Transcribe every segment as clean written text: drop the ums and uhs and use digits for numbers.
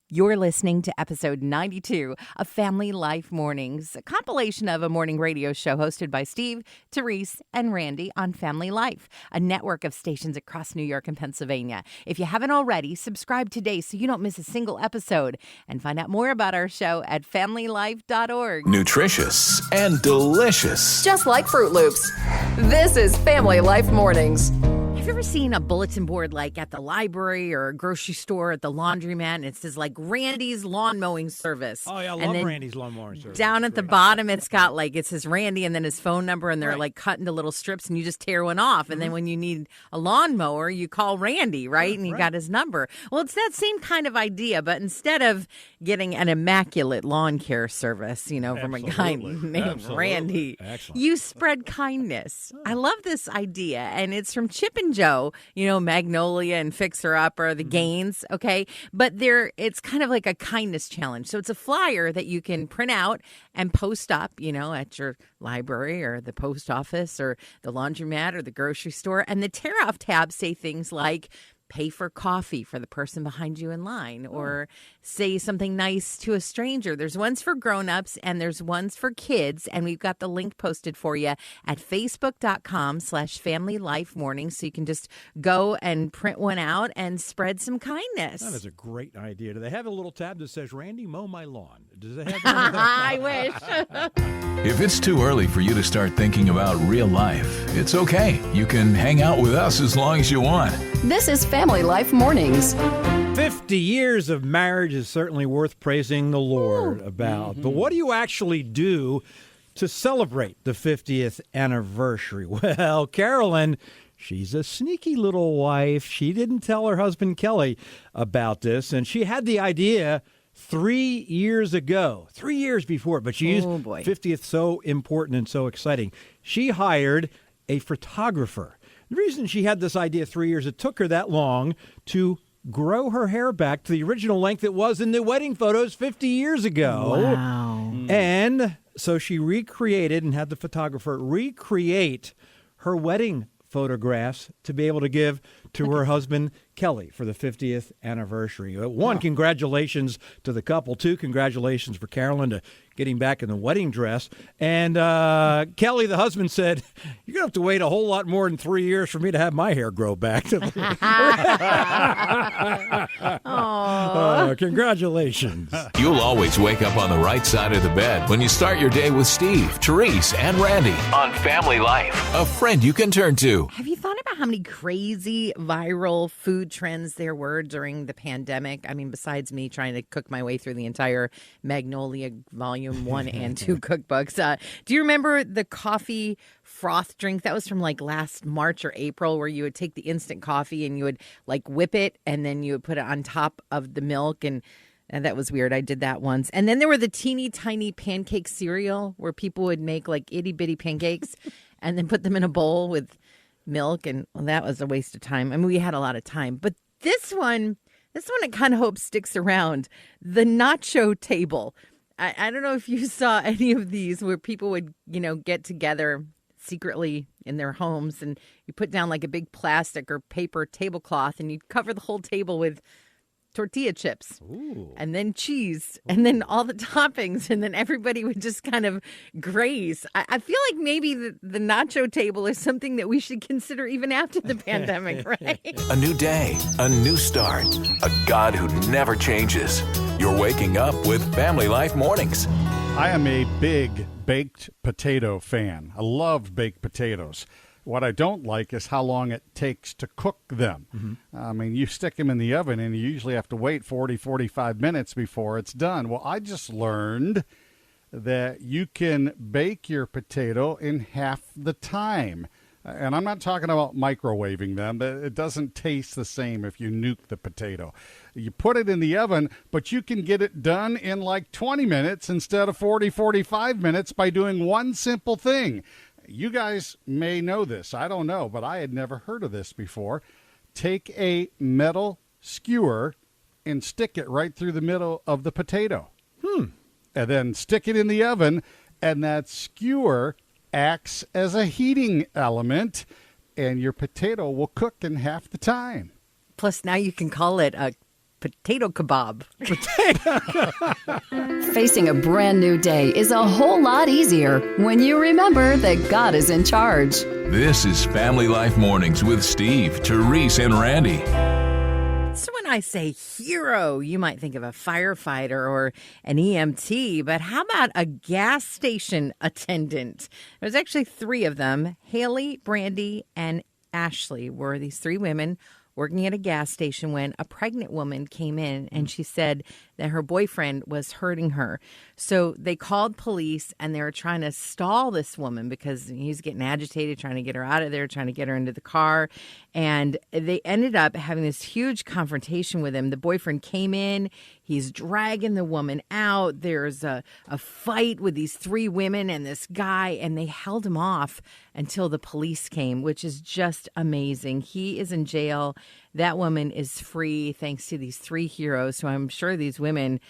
You're listening to episode 92 of Family Life Mornings, a compilation of a morning radio show hosted by Steve, Terese, and Randy on Family Life, a network of stations across New York and Pennsylvania. If you haven't already, subscribe today so you don't miss a single episode. And find out more about our show at familylife.org. Nutritious and delicious. Just like Fruit Loops. This is Family Life Mornings. Have you ever seen a bulletin board like at the library or a grocery store at the laundromat, and it says like Randy's lawn mowing service? Oh, yeah, I love Randy's lawn mowing service. Down at the bottom, it's got like, it says Randy and then his phone number, and they're like cut into little strips, and you just tear one off. And then when you need a lawnmower, you call Randy, right? And you got his number. Well, it's that same kind of idea, but instead of getting an immaculate lawn care service, you know, from a guy named Randy, you spread kindness. I love this idea, and it's from Chip and Joe, you know, Magnolia and Fixer Upper, the Gaines, okay? But it's kind of like a kindness challenge. So it's a flyer that you can print out and post up, you know, at your library or the post office or the laundromat or the grocery store. And the tear-off tabs say things like, pay for coffee for the person behind you in line, or say something nice to a stranger. There's ones for grown-ups and there's ones for kids, and we've got the link posted for you at facebook.com/familylifemorning, so you can just go and print one out and spread some kindness. That is a great idea. Do they have a little tab that says, Randy, mow my lawn? Does it have I wish. If it's too early for you to start thinking about real life, it's okay. You can hang out with us as long as you want. This is Family Life Mornings. 50 years of marriage is certainly worth praising the Lord about. But what do you actually do to celebrate the 50th anniversary? Well, Carolyn, she's a sneaky little wife. She didn't tell her husband Kelly about this, and she had the idea 3 years ago, 3 years before, but she used 50th so important and so exciting. She hired a photographer. The reason she had this idea 3 years, it took her that long to grow her hair back to the original length it was in the wedding photos 50 years ago. Wow. And so she recreated and had the photographer recreate her wedding photographs to be able to give to her husband, Kelly, for the 50th anniversary. One, congratulations to the couple. Two, congratulations for Carolyn to getting back in the wedding dress. And Kelly, the husband, said, you're going to have to wait a whole lot more than 3 years for me to have my hair grow back. Congratulations. You'll always wake up on the right side of the bed when you start your day with Steve, Terese, and Randy on Family Life, a friend you can turn to. Have you thought about how many crazy viral food trends there were during the pandemic? I mean, besides me trying to cook my way through the entire Magnolia Volume 1 and 2 cookbooks. Do you remember the coffee froth drink? That was from like last March or April, where you would take the instant coffee and you would like whip it and then you would put it on top of the milk, and that was weird. I did that once. And then there were the teeny tiny pancake cereal where people would make like itty bitty pancakes and then put them in a bowl with milk, and that was a waste of time. I mean, we had a lot of time. But this one I kind of hope sticks around. The nacho table. I don't know if you saw any of these where people would, you know, get together secretly in their homes and you put down like a big plastic or paper tablecloth and you'd cover the whole table with tortilla chips. Ooh. And then cheese and then all the toppings, and then everybody would just kind of graze. I feel like maybe the nacho table is something that we should consider even after the pandemic, right? A new day, a new start, a God who never changes. You're waking up with Family Life Mornings. I am a big baked potato fan. I love baked potatoes. What I don't like is how long it takes to cook them. Mm-hmm. I mean, you stick them in the oven and you usually have to wait 40, 45 minutes before it's done. Well, I just learned that you can bake your potato in half the time. And I'm not talking about microwaving them. It doesn't taste the same if you nuke the potato. You put it in the oven, but you can get it done in like 20 minutes instead of 40, 45 minutes by doing one simple thing. You guys may know this. I don't know, but I had never heard of this before. Take a metal skewer and stick it right through the middle of the potato. And then stick it in the oven, and that skewer acts as a heating element, and your potato will cook in half the time. Plus, now you can call it a potato kebab. Facing a brand new day is a whole lot easier when you remember that God is in charge. This is Family Life Mornings with Steve, Terese, and Randy. So when I say hero, you might think of a firefighter or an EMT, but how about a gas station attendant? There's actually 3 of them. Haley, Brandy, and Ashley were these 3 women working at a gas station when a pregnant woman came in and she said that her boyfriend was hurting her. So they called police and they were trying to stall this woman because he's getting agitated, trying to get her out of there, trying to get her into the car. And they ended up having this huge confrontation with him. The boyfriend came in, he's dragging the woman out. There's a fight with these 3 women and this guy, and they held him off until the police came, which is just amazing. He is in jail. That woman is free thanks to these 3 heroes. So I'm sure these women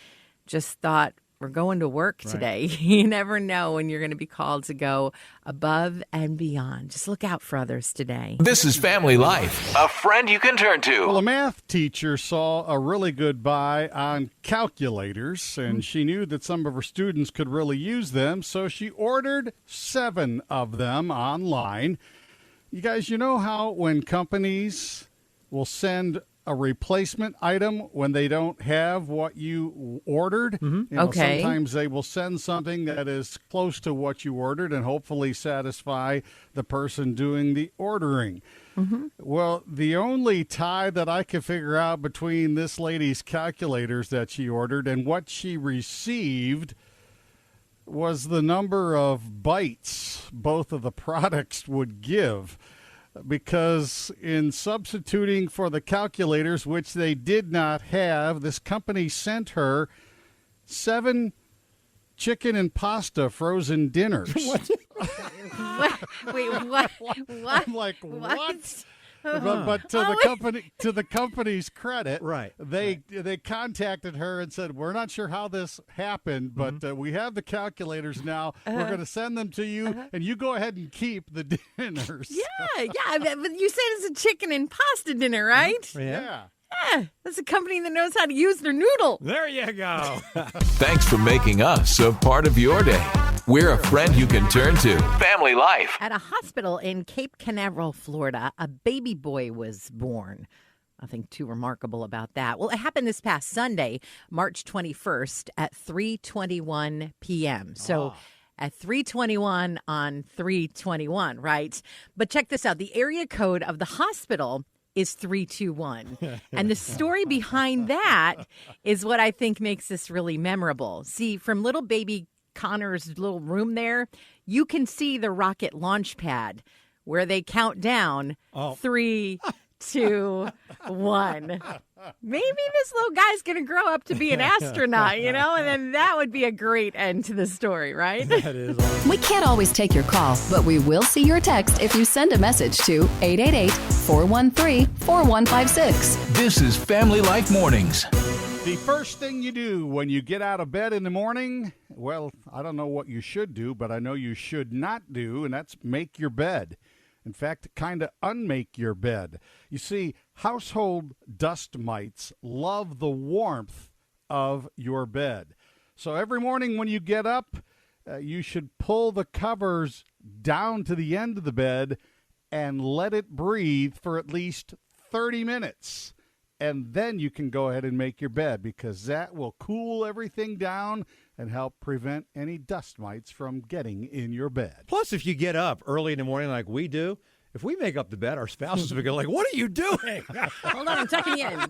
just thought, we're going to work today. Right. You never know when you're going to be called to go above and beyond. Just look out for others today. This is Family Life, a friend you can turn to. Well, a math teacher saw a really good buy on calculators, and she knew that some of her students could really use them, so she ordered 7 of them online. You guys, you know how when companies will send a replacement item when they don't have what you ordered? You know, Okay. Sometimes they will send something that is close to what you ordered and hopefully satisfy the person doing the ordering. Well, the only tie that I could figure out between this lady's calculators that she ordered and what she received was the number of bytes both of the products would give. Because in substituting for the calculators, which they did not have, this company sent her 7 chicken and pasta frozen dinners. What? Wait, what? I'm like, what? But to the company's credit, Right. They contacted her and said, we're not sure how this happened, but we have the calculators now. We're going to send them to you, and you go ahead and keep the dinners. Yeah, but you said it's a chicken and pasta dinner, right? Yeah. Yeah, that's a company that knows how to use their noodle. There you go. Thanks for making us a part of your day. We're a friend you can turn to. Family Life. At a hospital in Cape Canaveral, Florida, a baby boy was born. Nothing too remarkable about that. Well, it happened this past Sunday, March 21st at 3:21 p.m. So at 3:21 on 3/21, right? But check this out. The area code of the hospital is 321. And the story behind that is what I think makes this really memorable. See, from little baby Connor's little room there, you can see the rocket launch pad where they count down 3, 2, 1. Maybe this little guy's going to grow up to be an astronaut, you know, and then that would be a great end to the story, right? That is awesome. We can't always take your call, but we will see your text if you send a message to 888-413-4156. This is Family Life Mornings. The first thing you do when you get out of bed in the morning, well, I don't know what you should do, but I know you should not do, and that's make your bed. In fact, kind of unmake your bed. You see, household dust mites love the warmth of your bed. So every morning when you get up, you should pull the covers down to the end of the bed and let it breathe for at least 30 minutes. And then you can go ahead and make your bed, because that will cool everything down and help prevent any dust mites from getting in your bed. Plus, if you get up early in the morning like we do, if we make up the bed, our spouses will go like, what are you doing? Hold on, I'm tucking you in.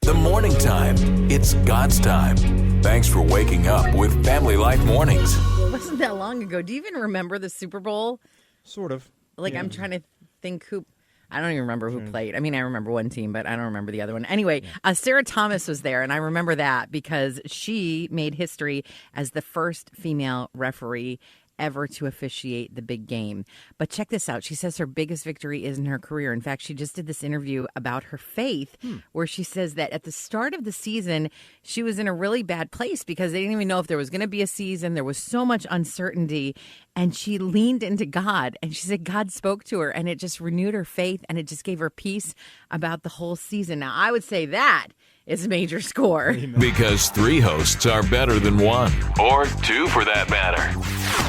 The morning time. It's God's time. Thanks for waking up with Family Life Mornings. It wasn't that long ago. Do you even remember the Super Bowl? Sort of. Like, I'm trying to think who. I don't even remember who played. I mean, I remember one team, but I don't remember the other one. Anyway, Sarah Thomas was there, and I remember that because she made history as the first female referee ever to officiate the big game. But check this out. She says her biggest victory is in her career. In fact, she just did this interview about her faith where she says that at the start of the season, she was in a really bad place because they didn't even know if there was going to be a season. There was so much uncertainty, and she leaned into God, and she said God spoke to her, and it just renewed her faith, and it just gave her peace about the whole season. Now, I would say that is a major score. Because 3 hosts are better than 1, or 2 for that matter.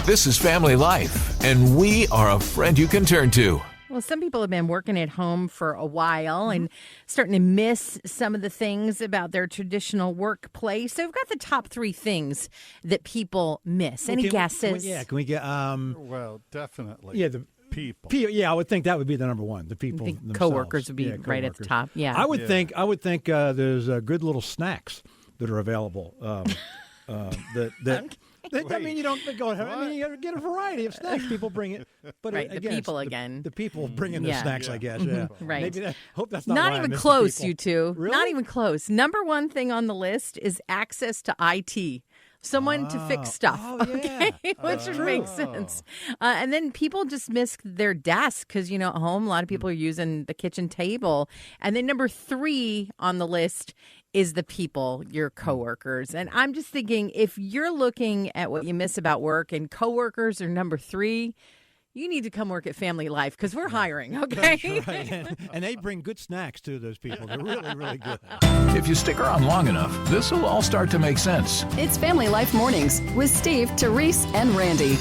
This is Family Life, and we are a friend you can turn to. Well, some people have been working at home for a while and starting to miss some of the things about their traditional workplace. So we've got the top 3 things that people miss. Any guesses? Can we get? Well, definitely. Yeah, the people. Yeah, I would think that would be the number one. The people, I think themselves. coworkers would be right at the coworkers. top. Yeah, I would think. There's good little snacks that are available. I mean, you don't go. I mean, you get a variety of snacks. People bring it, but right. again, The people it's again. The people bringing the Yeah. snacks, I guess. Yeah, Right. Maybe hope that's not Not why I even miss the close, people. you two. Really? Not even close. Number 1 thing on the list is access to IT. Someone to fix stuff, yeah. okay? Which makes sense. And then people just miss their desk because, at home, a lot of people are using the kitchen table. And then number 3 on the list is the people, your coworkers. And I'm just thinking, if you're looking at what you miss about work and coworkers are number 3, you need to come work at Family Life because we're hiring, okay? Right. And they bring good snacks to those people. They're really, really good. If you stick around long enough, this will all start to make sense. It's Family Life Mornings with Steve, Terese, and Randy.